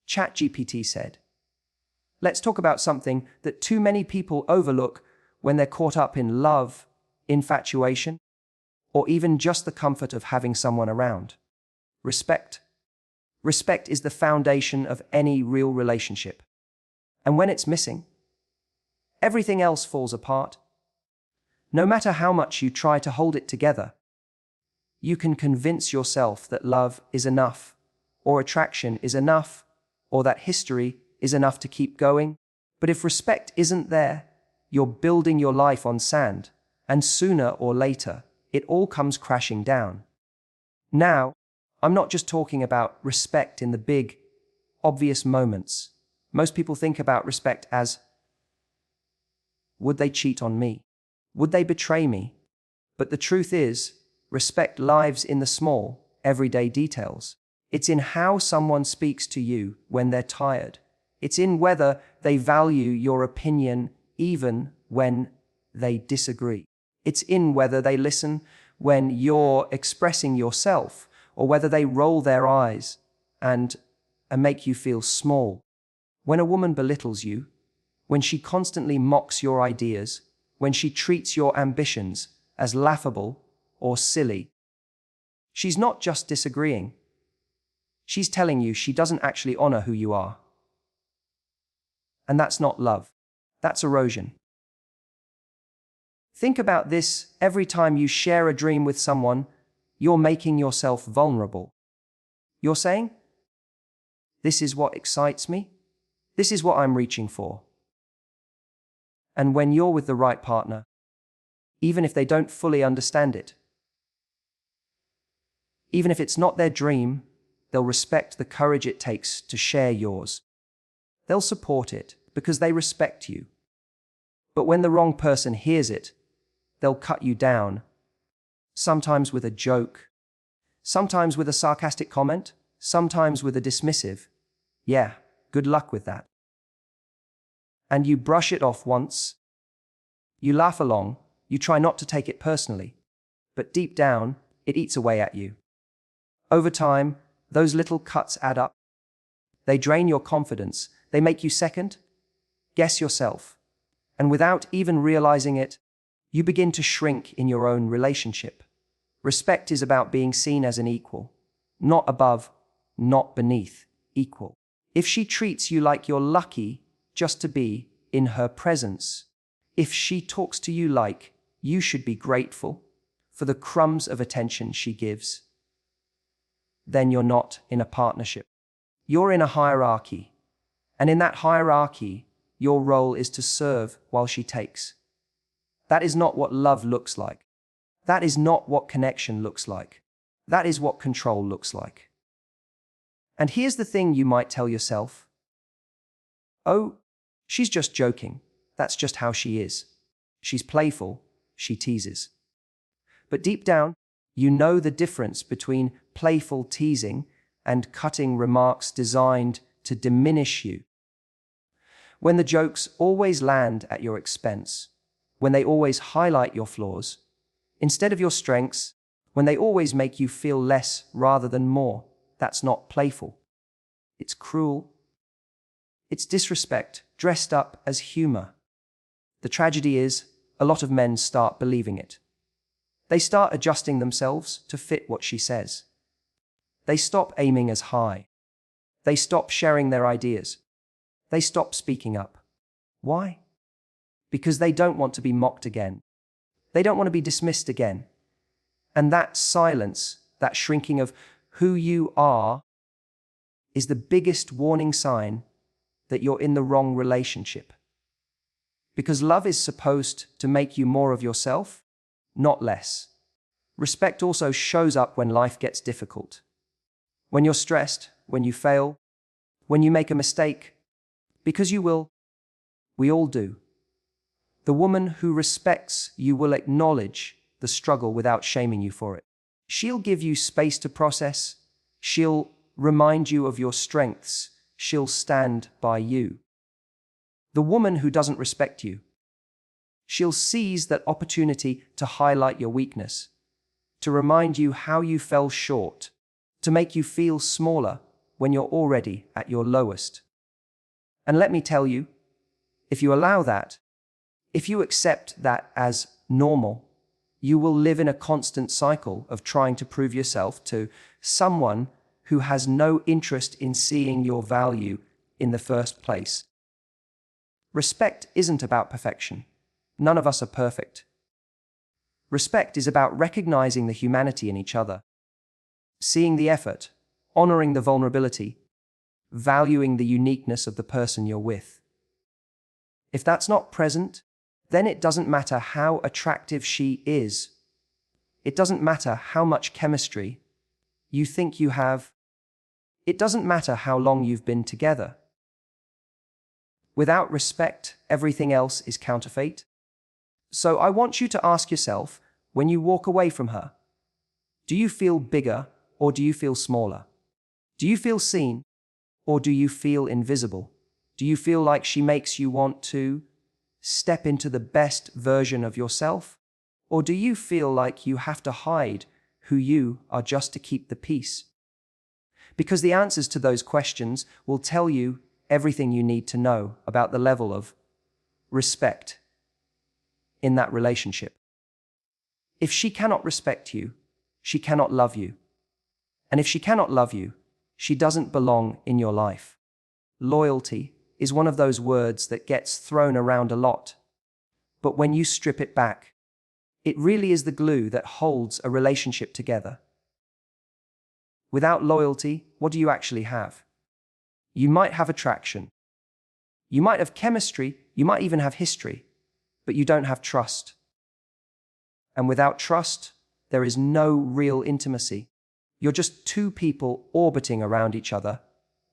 ChatGPT said, "Let's talk about something that too many people overlook when they're caught up in love, infatuation, or even just the comfort of having someone around. Respect. Respect is the foundation of any real relationship. And when it's missing, everything else falls apart. No matter how much you try to hold it together, you can convince yourself that love is enough, or attraction is enough, or that history is enough to keep going. But if respect isn't there, you're building your life on sand, and sooner or later, it all comes crashing down." Now, I'm not just talking about respect in the big, obvious moments. Most people think about respect as, would they cheat on me? Would they betray me? But the truth is, respect lives in the small, everyday details. It's in how someone speaks to you when they're tired. It's in whether they value your opinion even when they disagree. It's in whether they listen when you're expressing yourself, or whether they roll their eyes and make you feel small. When a woman belittles you, when she constantly mocks your ideas, when she treats your ambitions as laughable or silly, she's not just disagreeing. She's telling you she doesn't actually honor who you are. And that's not love. That's erosion. Think about this: every time you share a dream with someone, you're making yourself vulnerable. You're saying, "This is what excites me. This is what I'm reaching for." And when you're with the right partner, even if they don't fully understand it, even if it's not their dream, they'll respect the courage it takes to share yours. They'll support it because they respect you. But when the wrong person hears it, they'll cut you down, sometimes with a joke, sometimes with a sarcastic comment, sometimes with a dismissive, "Yeah, good luck with that." And you brush it off once. You laugh along, you try not to take it personally, but deep down, it eats away at you. Over time, those little cuts add up. They drain your confidence, they make you second, guess yourself, and without even realizing it, you begin to shrink in your own relationship. Respect is about being seen as an equal, not above, not beneath, equal. If she treats you like you're lucky just to be in her presence, if she talks to you like you should be grateful for the crumbs of attention she gives, then you're not in a partnership. You're in a hierarchy, and in that hierarchy, your role is to serve while she takes. That is not what love looks like. That is not what connection looks like. That is what control looks like. And here's the thing you might tell yourself: "Oh, she's just joking. That's just how she is. She's playful, she teases." But deep down, you know the difference between playful teasing and cutting remarks designed to diminish you. When the jokes always land at your expense, when they always highlight your flaws instead of your strengths, when they always make you feel less rather than more, that's not playful. It's cruel. It's disrespect dressed up as humor. The tragedy is, a lot of men start believing it. They start adjusting themselves to fit what she says. They stop aiming as high. They stop sharing their ideas. They stop speaking up. Why? Because they don't want to be mocked again. They don't want to be dismissed again. And that silence, that shrinking of who you are, is the biggest warning sign that you're in the wrong relationship. Because love is supposed to make you more of yourself, not less. Respect also shows up when life gets difficult. When you're stressed, when you fail, when you make a mistake, because you will. We all do. The woman who respects you will acknowledge the struggle without shaming you for it. She'll give you space to process. She'll remind you of your strengths. She'll stand by you. The woman who doesn't respect you, she'll seize that opportunity to highlight your weakness, to remind you how you fell short, to make you feel smaller when you're already at your lowest. And let me tell you, if you allow that, if you accept that as normal, you will live in a constant cycle of trying to prove yourself to someone who has no interest in seeing your value in the first place. Respect isn't about perfection. None of us are perfect. Respect is about recognizing the humanity in each other, seeing the effort, honoring the vulnerability, valuing the uniqueness of the person you're with. If that's not present, then it doesn't matter how attractive she is. It doesn't matter how much chemistry you think you have. It doesn't matter how long you've been together. Without respect, everything else is counterfeit. So I want you to ask yourself, when you walk away from her, do you feel bigger or do you feel smaller? Do you feel seen or do you feel invisible? Do you feel like she makes you want to step into the best version of yourself? Or do you feel like you have to hide who you are just to keep the peace? Because the answers to those questions will tell you everything you need to know about the level of respect in that relationship. If she cannot respect you, she cannot love you. And if she cannot love you, she doesn't belong in your life. Loyalty is one of those words that gets thrown around a lot. But when you strip it back, it really is the glue that holds a relationship together. Without loyalty, what do you actually have? You might have attraction. You might have chemistry, you might even have history, but you don't have trust. And without trust, there is no real intimacy. You're just two people orbiting around each other,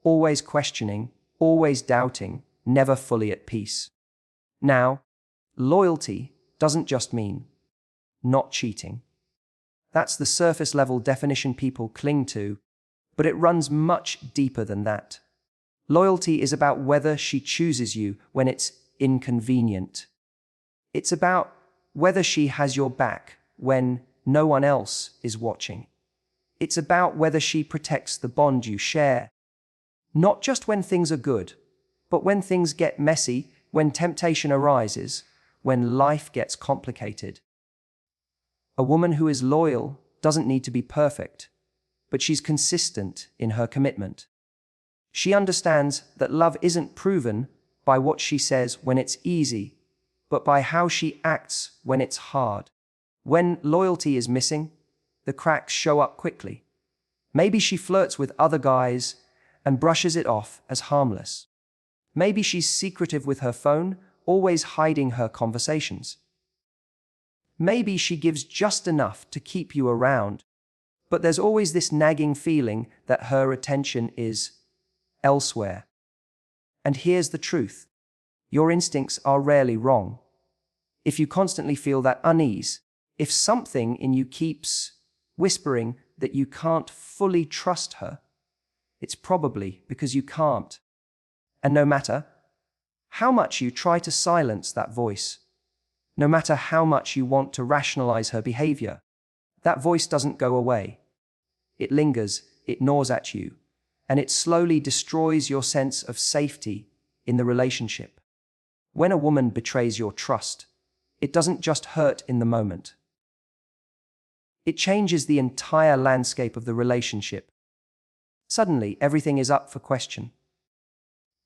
always questioning, always doubting, never fully at peace. Now, loyalty doesn't just mean not cheating. That's the surface level definition people cling to, but it runs much deeper than that. Loyalty is about whether she chooses you when it's inconvenient. It's about whether she has your back when no one else is watching. It's about whether she protects the bond you share. Not just when things are good, but when things get messy, when temptation arises, when life gets complicated. A woman who is loyal doesn't need to be perfect, but she's consistent in her commitment. She understands that love isn't proven by what she says when it's easy, but by how she acts when it's hard. When loyalty is missing, the cracks show up quickly. Maybe she flirts with other guys and brushes it off as harmless. Maybe she's secretive with her phone, always hiding her conversations. Maybe she gives just enough to keep you around, but there's always this nagging feeling that her attention is elsewhere. And here's the truth. Your instincts are rarely wrong. If you constantly feel that unease, if something in you keeps whispering that you can't fully trust her, it's probably because you can't. And no matter how much you try to silence that voice, no matter how much you want to rationalize her behavior, that voice doesn't go away. It lingers, it gnaws at you, and it slowly destroys your sense of safety in the relationship. When a woman betrays your trust, it doesn't just hurt in the moment. It changes the entire landscape of the relationship. Suddenly, everything is up for question.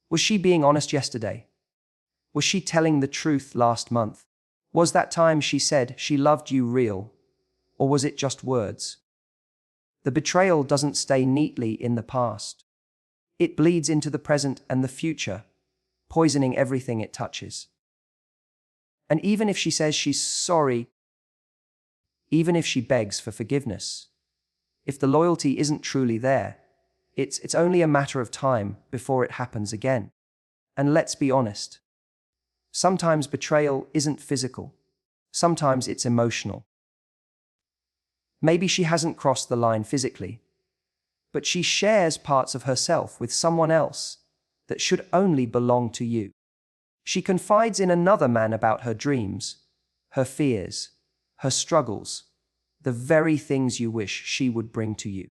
Was she being honest yesterday? Was she telling the truth last month? Was that time she said she loved you real? Or was it just words? The betrayal doesn't stay neatly in the past. It bleeds into the present and the future, poisoning everything it touches. And even if she says she's sorry, even if she begs for forgiveness, if the loyalty isn't truly there, it's only a matter of time before it happens again. And let's be honest, sometimes betrayal isn't physical. Sometimes it's emotional. Maybe she hasn't crossed the line physically, but she shares parts of herself with someone else that should only belong to you. She confides in another man about her dreams, her fears, her struggles, the very things you wish she would bring to you.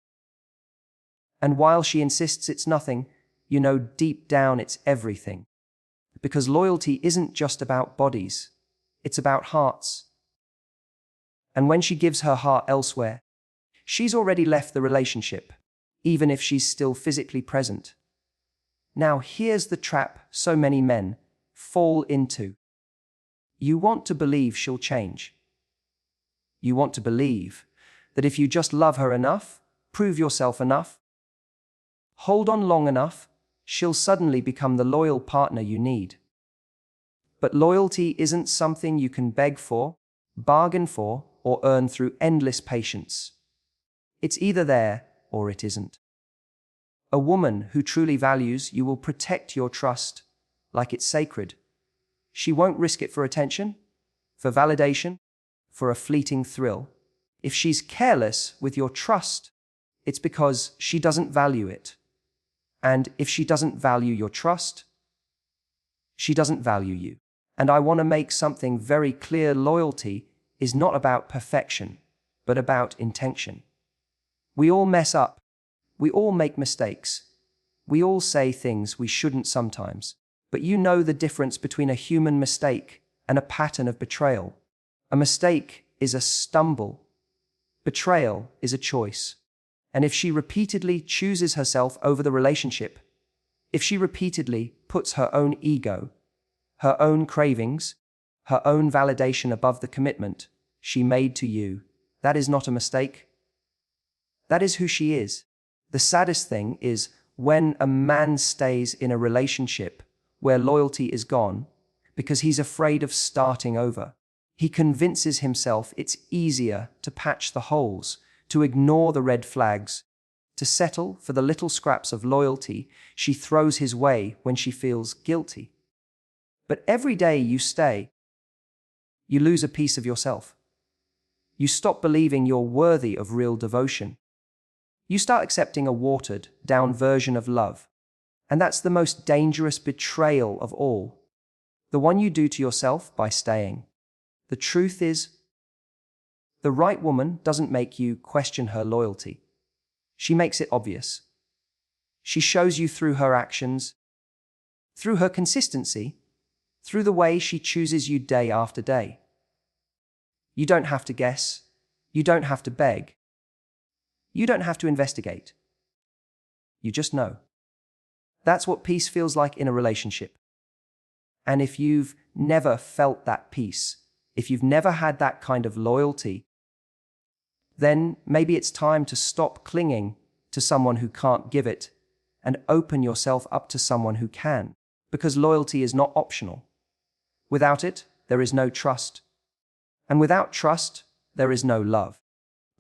And while she insists it's nothing, you know deep down it's everything. Because loyalty isn't just about bodies, it's about hearts. And when she gives her heart elsewhere, she's already left the relationship, even if she's still physically present. Now here's the trap so many men fall into. You want to believe she'll change. You want to believe that if you just love her enough, prove yourself enough, hold on long enough, she'll suddenly become the loyal partner you need. But loyalty isn't something you can beg for, bargain for, or earn through endless patience. It's either there or it isn't. A woman who truly values you will protect your trust like it's sacred. She won't risk it for attention, for validation, for a fleeting thrill. If she's careless with your trust, it's because she doesn't value it. And if she doesn't value your trust, she doesn't value you. And I want to make something very clear: loyalty is not about perfection, but about intention. We all mess up. We all make mistakes. We all say things we shouldn't sometimes. But you know the difference between a human mistake and a pattern of betrayal. A mistake is a stumble. Betrayal is a choice. And if she repeatedly chooses herself over the relationship, if she repeatedly puts her own ego, her own cravings, her own validation above the commitment she made to you, that is not a mistake. That is who she is. The saddest thing is when a man stays in a relationship where loyalty is gone because he's afraid of starting over. He convinces himself it's easier to patch the holes, to ignore the red flags, to settle for the little scraps of loyalty she throws his way when she feels guilty. But every day you stay, you lose a piece of yourself. You stop believing you're worthy of real devotion. You start accepting a watered-down version of love. And that's the most dangerous betrayal of all. The one you do to yourself by staying. The truth is, the right woman doesn't make you question her loyalty. She makes it obvious. She shows you through her actions, through her consistency, through the way she chooses you day after day. You don't have to guess. You don't have to beg. You don't have to investigate. You just know. That's what peace feels like in a relationship. And if you've never felt that peace, if you've never had that kind of loyalty, then maybe it's time to stop clinging to someone who can't give it and open yourself up to someone who can. Because loyalty is not optional. Without it, there is no trust. And without trust, there is no love.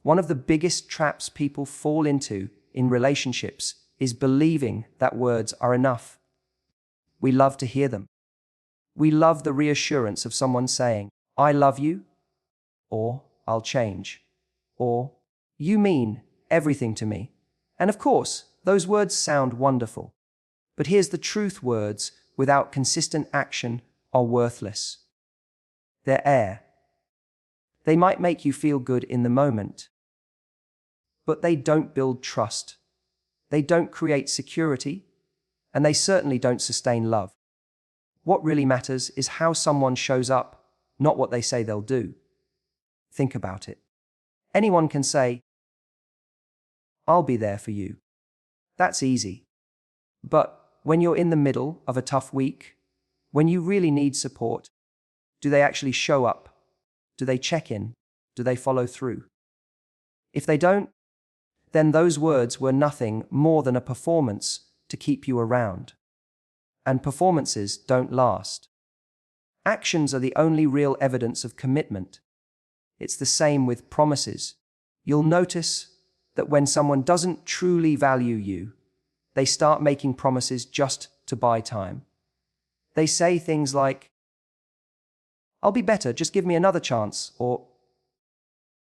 One of the biggest traps people fall into in relationships is believing that words are enough. We love to hear them. We love the reassurance of someone saying, "I love you," or "I'll change," or "You mean everything to me." And of course, those words sound wonderful. But here's the truth: words without consistent action are worthless. They're air. They might make you feel good in the moment, but they don't build trust. They don't create security, and they certainly don't sustain love. What really matters is how someone shows up, not what they say they'll do. Think about it. Anyone can say, "I'll be there for you." That's easy. But when you're in the middle of a tough week, when you really need support, do they actually show up? Do they check in? Do they follow through? If they don't, then those words were nothing more than a performance to keep you around. And performances don't last. Actions are the only real evidence of commitment. It's the same with promises. You'll notice that when someone doesn't truly value you, they start making promises just to buy time. They say things like, "I'll be better, just give me another chance," or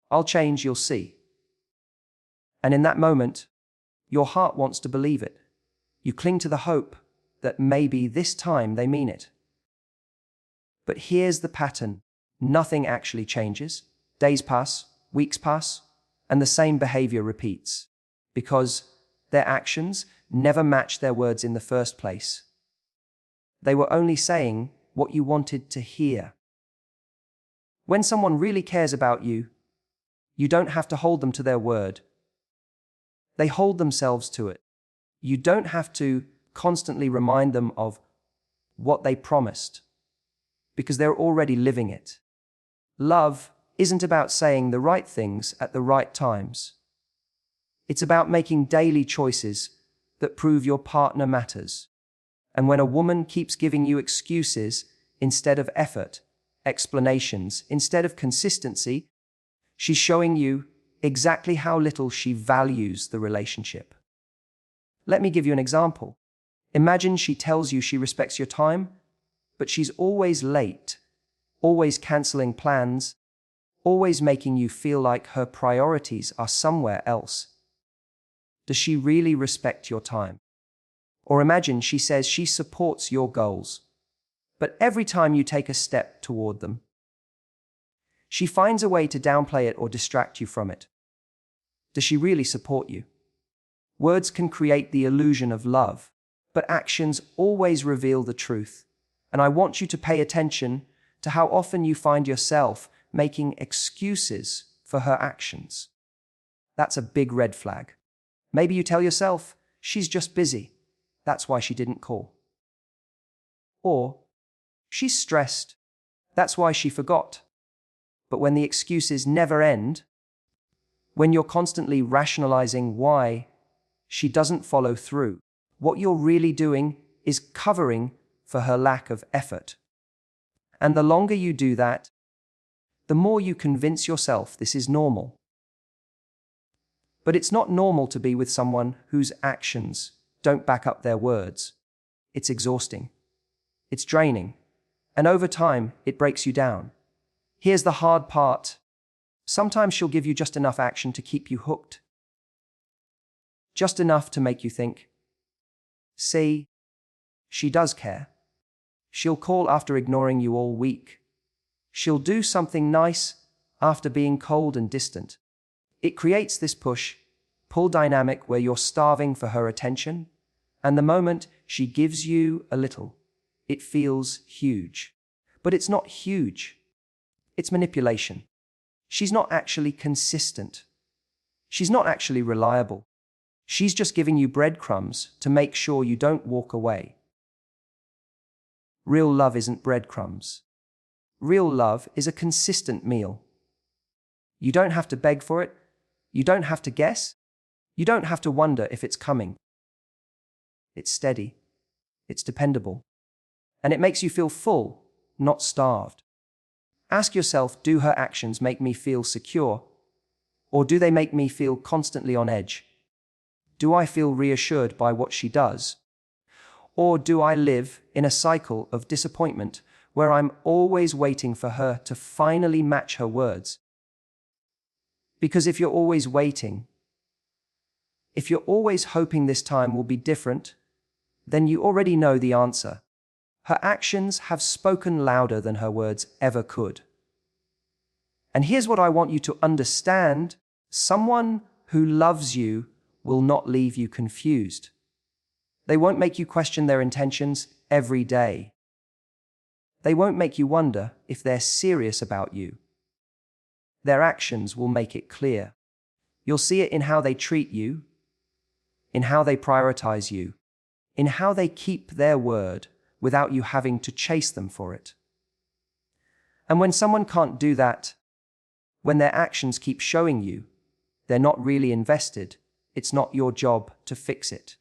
"I'll change, you'll see." And in that moment, your heart wants to believe it. You cling to the hope that maybe this time they mean it. But here's the pattern. Nothing actually changes. Days pass, weeks pass, and the same behavior repeats. Because Their actions never matched their words in the first place. They were only saying what you wanted to hear. When someone really cares about you, you don't have to hold them to their word. They hold themselves to it. You don't have to constantly remind them of what they promised, because they're already living it. Love isn't about saying the right things at the right times. It's about making daily choices that prove your partner matters. And when a woman keeps giving you excuses instead of effort, explanations instead of consistency, she's showing you exactly how little she values the relationship. Let me give you an example. Imagine she tells you she respects your time, but she's always late, always canceling plans, always making you feel like her priorities are somewhere else. Does she really respect your time? Or imagine she says she supports your goals, but every time you take a step toward them, she finds a way to downplay it or distract you from it. Does she really support you? Words can create the illusion of love, but actions always reveal the truth. And I want you to pay attention to how often you find yourself making excuses for her actions. That's a big red flag. Maybe you tell yourself, she's just busy. That's why she didn't call. Or, she's stressed. That's why she forgot. But when the excuses never end, when you're constantly rationalizing why she doesn't follow through, what you're really doing is covering for her lack of effort. And the longer you do that, the more you convince yourself this is normal. But it's not normal to be with someone whose actions don't back up their words. It's exhausting. It's draining. And over time, it breaks you down. Here's the hard part. Sometimes she'll give you just enough action to keep you hooked. Just enough to make you think, see, she does care. She'll call after ignoring you all week. She'll do something nice after being cold and distant. It creates this push-pull dynamic where you're starving for her attention, and the moment she gives you a little, it feels huge. But it's not huge. It's manipulation. She's not actually consistent. She's not actually reliable. She's just giving you breadcrumbs to make sure you don't walk away. Real love isn't breadcrumbs. Real love is a consistent meal. You don't have to beg for it. You don't have to guess. You don't have to wonder if it's coming. It's steady. It's dependable. And it makes you feel full, not starved. Ask yourself, do her actions make me feel secure? Or do they make me feel constantly on edge? Do I feel reassured by what she does? Or do I live in a cycle of disappointment where I'm always waiting for her to finally match her words? Because if you're always waiting, if you're always hoping this time will be different, then you already know the answer. Her actions have spoken louder than her words ever could. And here's what I want you to understand. Someone who loves you will not leave you confused. They won't make you question their intentions every day. They won't make you wonder if they're serious about you. Their actions will make it clear. You'll see it in how they treat you, in how they prioritize you, in how they keep their word without you having to chase them for it. And when someone can't do that, when their actions keep showing you they're not really invested, it's not your job to fix it.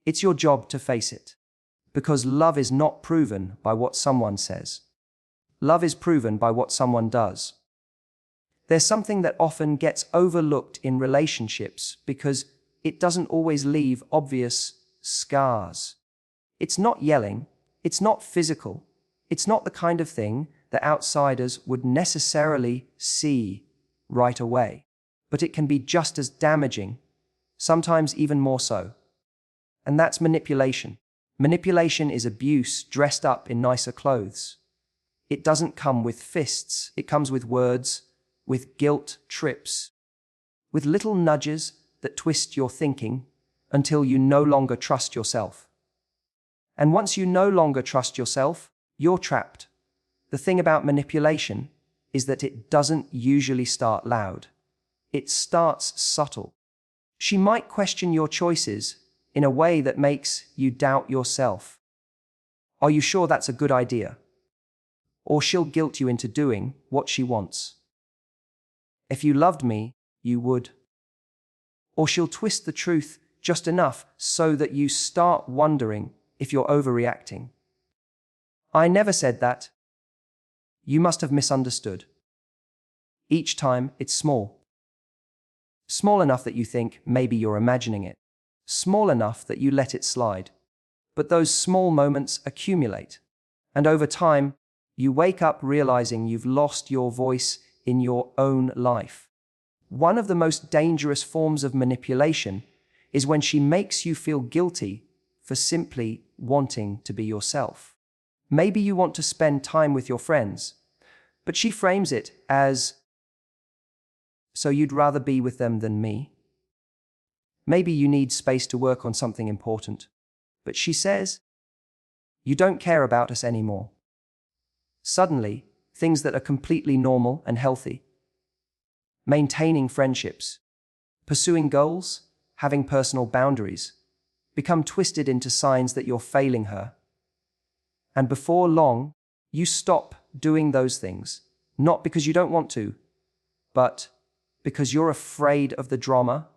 It's your job to face it. Because love is not proven by what someone says. Love is proven by what someone does. There's something that often gets overlooked in relationships because it doesn't always leave obvious scars. It's not yelling, it's not physical, it's not the kind of thing that outsiders would necessarily see right away. But it can be just as damaging, sometimes even more so. And that's manipulation. Manipulation is abuse dressed up in nicer clothes. It doesn't come with fists, it comes with words, with guilt trips, with little nudges that twist your thinking until you no longer trust yourself. And once you no longer trust yourself, you're trapped. The thing about manipulation is that it doesn't usually start loud. It starts subtle. She might question your choices in a way that makes you doubt yourself. Are you sure that's a good idea? Or she'll guilt you into doing what she wants. If you loved me, you would. Or she'll twist the truth just enough so that you start wondering if you're overreacting. I never said that. You must have misunderstood. Each time it's small. Small enough that you think maybe you're imagining it. Small enough that you let it slide. But those small moments accumulate. And over time, you wake up realizing you've lost your voice in your own life. One of the most dangerous forms of manipulation is when she makes you feel guilty for simply wanting to be yourself. Maybe you want to spend time with your friends, but she frames it as, so you'd rather be with them than me? Maybe you need space to work on something important, but she says, you don't care about us anymore. Suddenly, things that are completely normal and healthy, maintaining friendships, pursuing goals, having personal boundaries, become twisted into signs that you're failing her. And before long, you stop doing those things, not because you don't want to, but because you're afraid of the drama,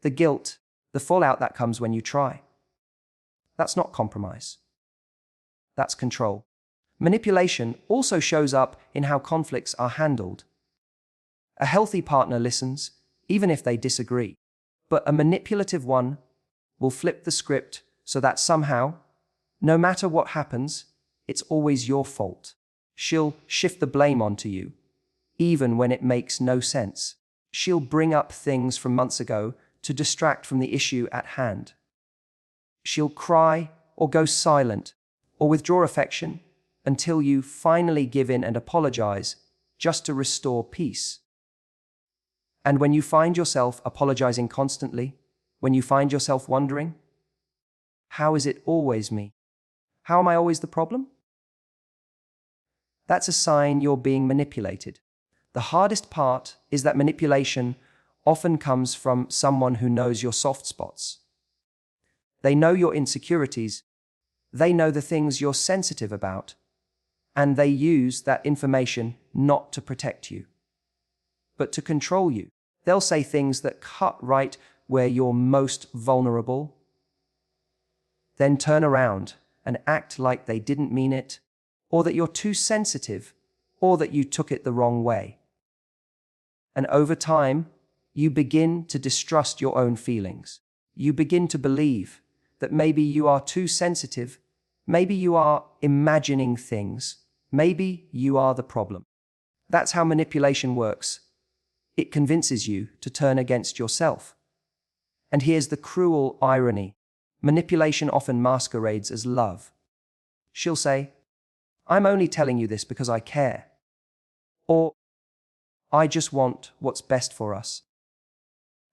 the guilt, the fallout that comes when you try. That's not compromise. That's control. Manipulation also shows up in how conflicts are handled. A healthy partner listens, even if they disagree, but a manipulative one will flip the script so that somehow, no matter what happens, it's always your fault. She'll shift the blame onto you, even when it makes no sense. She'll bring up things from months ago to distract from the issue at hand. She'll cry or go silent or withdraw affection until you finally give in and apologize just to restore peace. And when you find yourself apologizing constantly, when you find yourself wondering, how is it always me? How am I always the problem? That's a sign you're being manipulated. The hardest part is that manipulation often comes from someone who knows your soft spots. They know your insecurities. They know the things you're sensitive about. And they use that information not to protect you, but to control you. They'll say things that cut right where you're most vulnerable, then turn around and act like they didn't mean it, or that you're too sensitive, or that you took it the wrong way. And over time, you begin to distrust your own feelings. You begin to believe that maybe you are too sensitive, maybe you are imagining things, maybe you are the problem. That's how manipulation works. It convinces you to turn against yourself. And here's the cruel irony. Manipulation often masquerades as love. She'll say, I'm only telling you this because I care. Or, I just want what's best for us.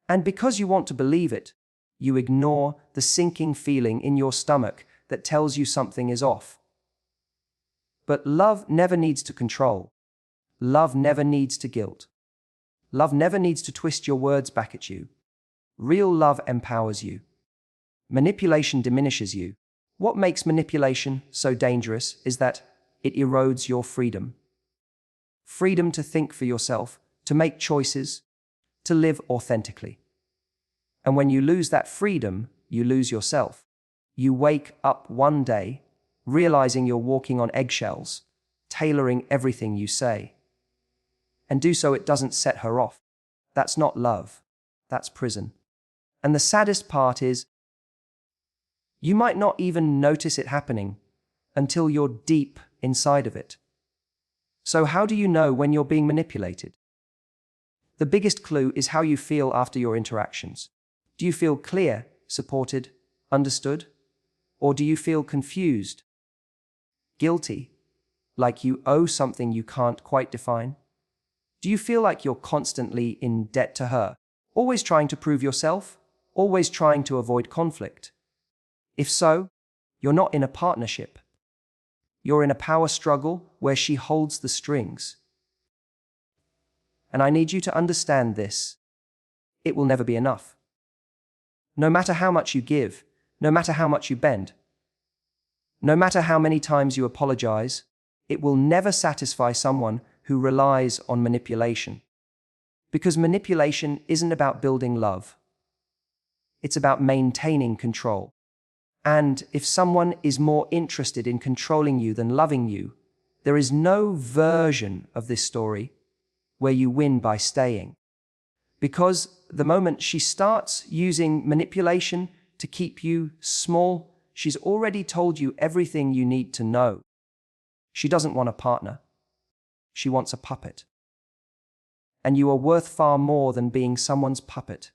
And because you want to believe it, you ignore the sinking feeling in your stomach that tells you something is off. But love never needs to control. Love never needs to guilt. Love never needs to twist your words back at you. Real love empowers you. Manipulation diminishes you. What makes manipulation so dangerous is that it erodes your freedom. Freedom to think for yourself, to make choices, to live authentically. And when you lose that freedom, you lose yourself. You wake up one day realizing you're walking on eggshells, tailoring everything you say. And do so, it doesn't set her off. That's not love. That's prison. And the saddest part is, you might not even notice it happening until you're deep inside of it. So how do you know when you're being manipulated? The biggest clue is how you feel after your interactions. Do you feel clear, supported, understood? Or do you feel confused, guilty, like you owe something you can't quite define? Do you feel like you're constantly in debt to her? Always trying to prove yourself? Always trying to avoid conflict? If so, you're not in a partnership. You're in a power struggle where she holds the strings. And I need you to understand this. It will never be enough. No matter how much you give, no matter how much you bend, no matter how many times you apologize, it will never satisfy someone who relies on manipulation. Because manipulation isn't about building love. It's about maintaining control. And if someone is more interested in controlling you than loving you, there is no version of this story where you win by staying. Because the moment she starts using manipulation to keep you small, she's already told you everything you need to know. She doesn't want a partner. She wants a puppet. And you are worth far more than being someone's puppet.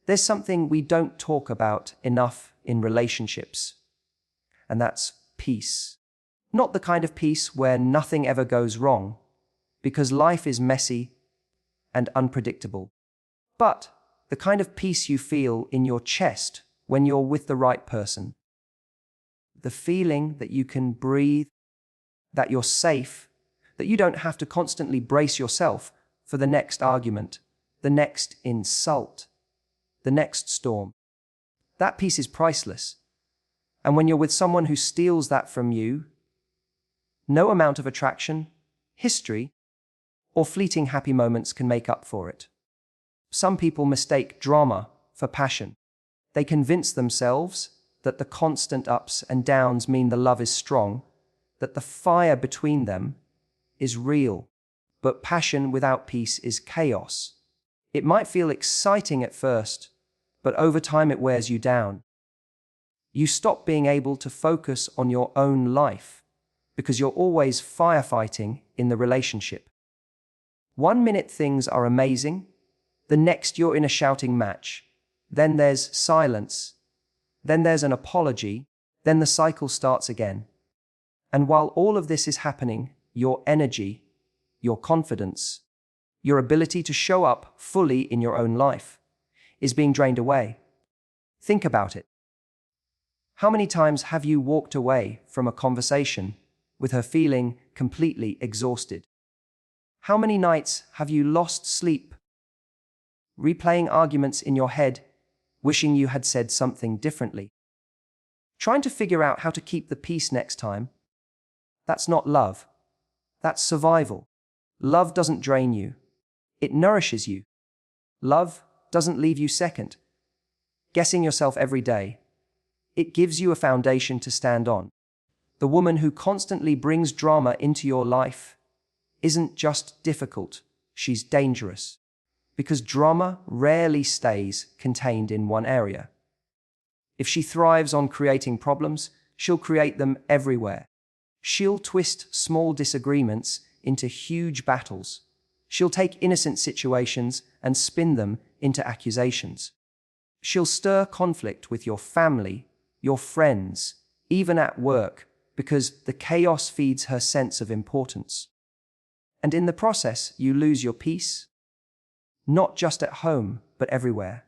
There's something we don't talk about enough in relationships, and that's peace. Not the kind of peace where nothing ever goes wrong, because life is messy and unpredictable, but the kind of peace you feel in your chest when you're with the right person. The feeling that you can breathe, that you're safe, that you don't have to constantly brace yourself for the next argument, the next insult, the next storm. That peace is priceless. And when you're with someone who steals that from you, no amount of attraction, history, or fleeting happy moments can make up for it. Some people mistake drama for passion. They convince themselves that the constant ups and downs mean the love is strong, that the fire between them is real. But passion without peace is chaos. It might feel exciting at first, but over time it wears you down. You stop being able to focus on your own life because you're always firefighting in the relationship. 1 minute things are amazing, the next you're in a shouting match. Then there's silence. Then there's an apology. Then the cycle starts again. And while all of this is happening, your energy, your confidence, your ability to show up fully in your own life is being drained away. Think about it. How many times have you walked away from a conversation with her feeling completely exhausted? How many nights have you lost sleep, replaying arguments in your head, wishing you had said something differently? Trying to figure out how to keep the peace next time? That's not love. That's survival. Love doesn't drain you. It nourishes you. Love doesn't leave you second, guessing yourself every day. It gives you a foundation to stand on. The woman who constantly brings drama into your life isn't just difficult, she's dangerous. Because drama rarely stays contained in one area. If she thrives on creating problems, she'll create them everywhere. She'll twist small disagreements into huge battles. She'll take innocent situations and spin them into accusations. She'll stir conflict with your family, your friends, even at work, because the chaos feeds her sense of importance. And in the process, you lose your peace, not just at home, but everywhere.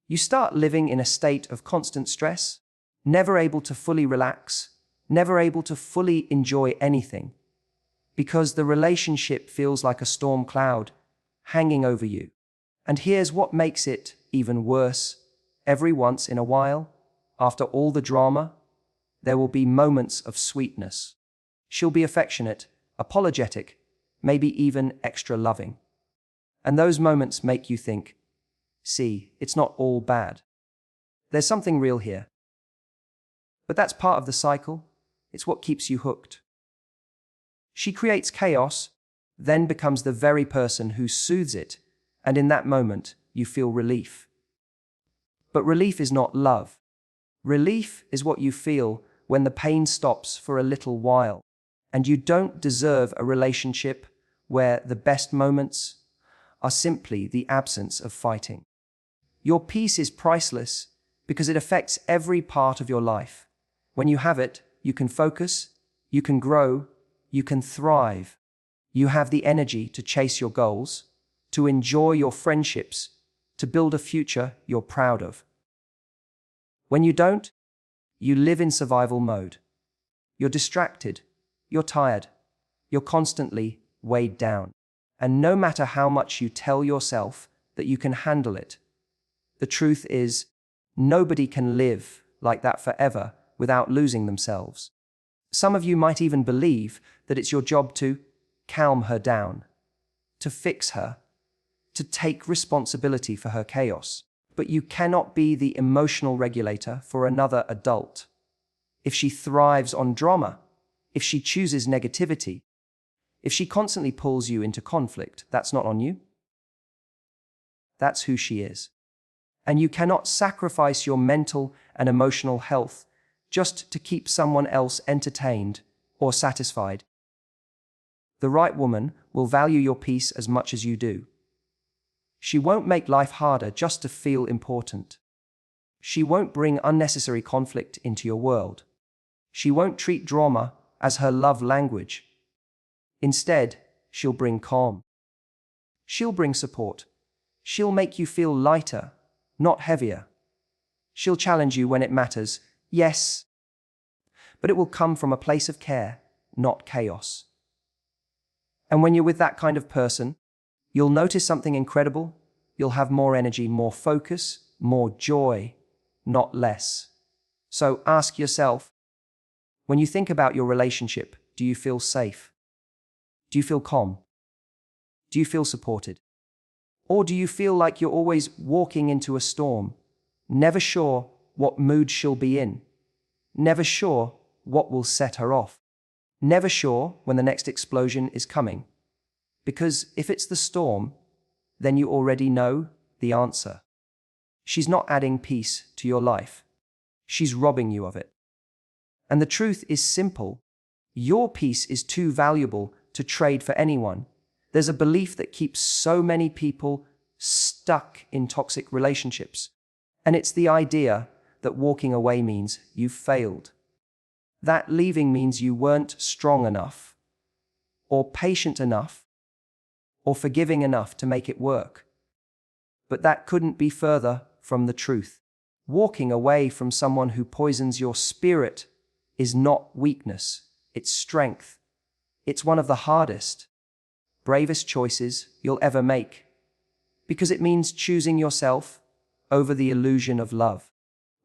You start living in a state of constant stress, never able to fully relax, never able to fully enjoy anything, because the relationship feels like a storm cloud hanging over you. And here's what makes it even worse. Every once in a while, after all the drama, there will be moments of sweetness. She'll be affectionate, apologetic, maybe even extra loving. And those moments make you think, see, it's not all bad. There's something real here. But that's part of the cycle. It's what keeps you hooked. She creates chaos, then becomes the very person who soothes it, and in that moment, you feel relief. But relief is not love. Relief is what you feel when the pain stops for a little while, and you don't deserve a relationship where the best moments are simply the absence of fighting. Your peace is priceless because it affects every part of your life. When you have it, you can focus, you can grow, you can thrive. You have the energy to chase your goals, to enjoy your friendships, to build a future you're proud of. When you don't, you live in survival mode. You're distracted, you're tired, you're constantly weighed down. And no matter how much you tell yourself that you can handle it, the truth is, nobody can live like that forever without losing themselves. Some of you might even believe that it's your job to calm her down, to fix her, to take responsibility for her chaos. But you cannot be the emotional regulator for another adult. If she thrives on drama, if she chooses negativity, if she constantly pulls you into conflict, that's not on you. That's who she is. And you cannot sacrifice your mental and emotional health just to keep someone else entertained or satisfied. The right woman will value your peace as much as you do. She won't make life harder just to feel important. She won't bring unnecessary conflict into your world. She won't treat drama as her love language. Instead, she'll bring calm. She'll bring support. She'll make you feel lighter, not heavier. She'll challenge you when it matters, yes, but it will come from a place of care, not chaos. And when you're with that kind of person, you'll notice something incredible. You'll have more energy, more focus, more joy, not less. So ask yourself, when you think about your relationship, do you feel safe? Do you feel calm? Do you feel supported? Or do you feel like you're always walking into a storm, never sure what mood she'll be in, never sure what will set her off, never sure when the next explosion is coming? Because if it's the storm, then you already know the answer. She's not adding peace to your life. She's robbing you of it. And the truth is simple. Your peace is too valuable to trade for anyone. There's a belief that keeps so many people stuck in toxic relationships. And it's the idea that walking away means you've failed. That leaving means you weren't strong enough, or patient enough, or forgiving enough to make it work. But that couldn't be further from the truth. Walking away from someone who poisons your spirit is not weakness, it's strength. It's one of the hardest, bravest choices you'll ever make, because it means choosing yourself over the illusion of love.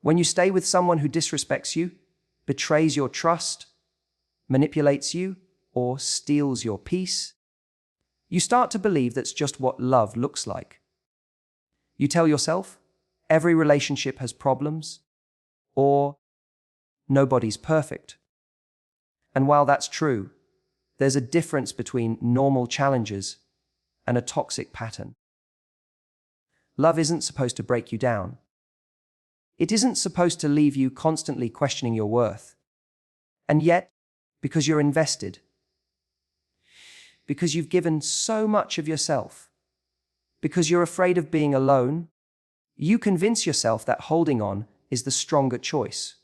When you stay with someone who disrespects you, betrays your trust, manipulates you, or steals your peace, you start to believe that's just what love looks like. You tell yourself, every relationship has problems, or nobody's perfect. And while that's true, there's a difference between normal challenges and a toxic pattern. Love isn't supposed to break you down. It isn't supposed to leave you constantly questioning your worth. And yet, because you're invested, because you've given so much of yourself, because you're afraid of being alone, you convince yourself that holding on is the stronger choice.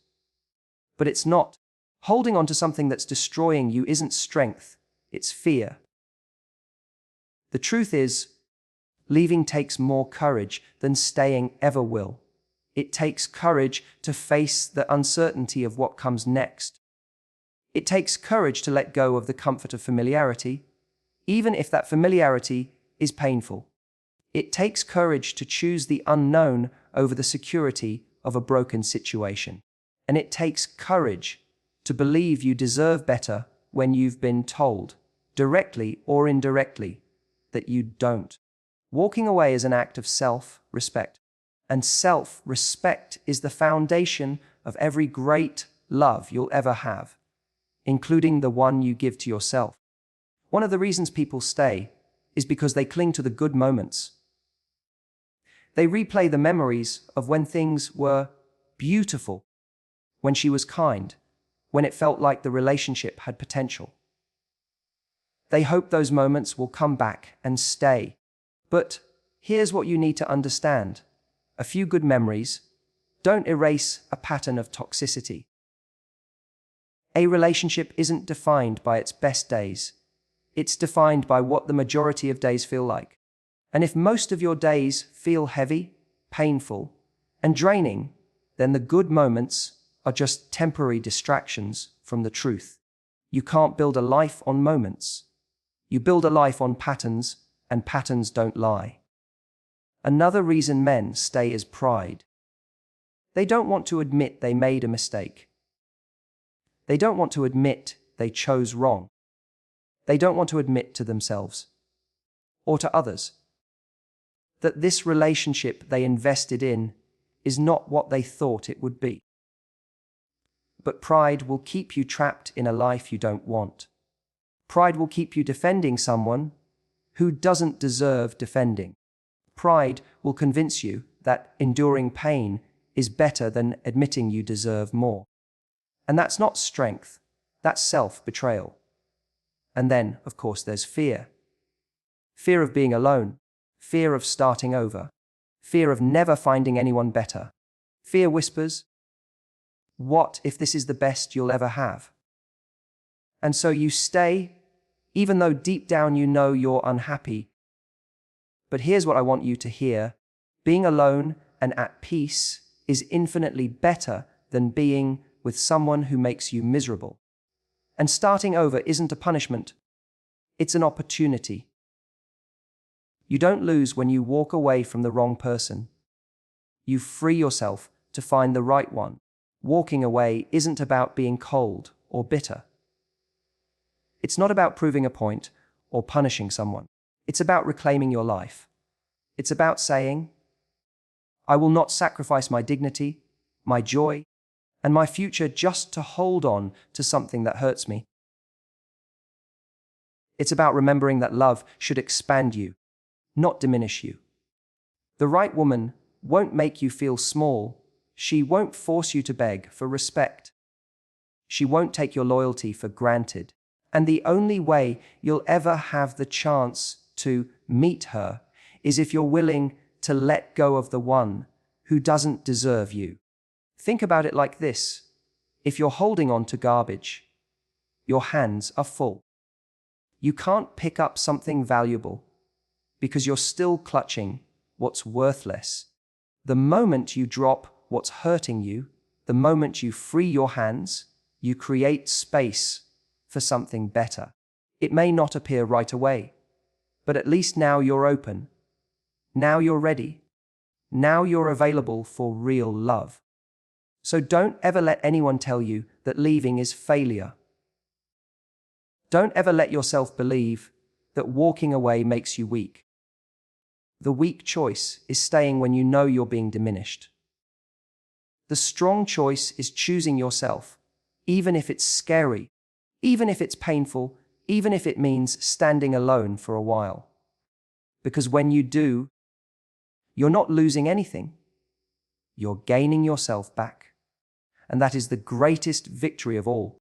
But it's not. Holding on to something that's destroying you isn't strength, it's fear. The truth is, leaving takes more courage than staying ever will. It takes courage to face the uncertainty of what comes next. It takes courage to let go of the comfort of familiarity, even if that familiarity is painful. It takes courage to choose the unknown over the security of a broken situation. And it takes courage to believe you deserve better when you've been told, directly or indirectly, that you don't. Walking away is an act of self-respect. And self-respect is the foundation of every great love you'll ever have, including the one you give to yourself. One of the reasons people stay is because they cling to the good moments. They replay the memories of when things were beautiful, when she was kind, when it felt like the relationship had potential. They hope those moments will come back and stay. But here's what you need to understand. A few good memories don't erase a pattern of toxicity. A relationship isn't defined by its best days. It's defined by what the majority of days feel like. And if most of your days feel heavy, painful, and draining, then the good moments are just temporary distractions from the truth. You can't build a life on moments. You build a life on patterns, and patterns don't lie. Another reason men stay is pride. They don't want to admit they made a mistake. They don't want to admit they chose wrong. They don't want to admit to themselves or to others that this relationship they invested in is not what they thought it would be. But pride will keep you trapped in a life you don't want. Pride will keep you defending someone who doesn't deserve defending. Pride will convince you that enduring pain is better than admitting you deserve more. And that's not strength, that's self-betrayal. And then, of course, there's fear. Fear of being alone, fear of starting over, fear of never finding anyone better. Fear whispers, what if this is the best you'll ever have? And so you stay, even though deep down you know you're unhappy. But here's what I want you to hear. Being alone and at peace is infinitely better than being with someone who makes you miserable. And starting over isn't a punishment. It's an opportunity. You don't lose when you walk away from the wrong person. You free yourself to find the right one. Walking away isn't about being cold or bitter. It's not about proving a point or punishing someone. It's about reclaiming your life. It's about saying, I will not sacrifice my dignity, my joy, and my future just to hold on to something that hurts me. It's about remembering that love should expand you, not diminish you. The right woman won't make you feel small. She won't force you to beg for respect. She won't take your loyalty for granted. And the only way you'll ever have the chance to meet her is if you're willing to let go of the one who doesn't deserve you. Think about it like this. If you're holding on to garbage, your hands are full. You can't pick up something valuable because you're still clutching what's worthless. The moment you drop what's hurting you, the moment you free your hands, you create space for something better. It may not appear right away, but at least now you're open. Now you're ready. Now you're available for real love. So don't ever let anyone tell you that leaving is failure. Don't ever let yourself believe that walking away makes you weak. The weak choice is staying when you know you're being diminished. The strong choice is choosing yourself, even if it's scary, even if it's painful, even if it means standing alone for a while. Because when you do, you're not losing anything. You're gaining yourself back. And that is the greatest victory of all.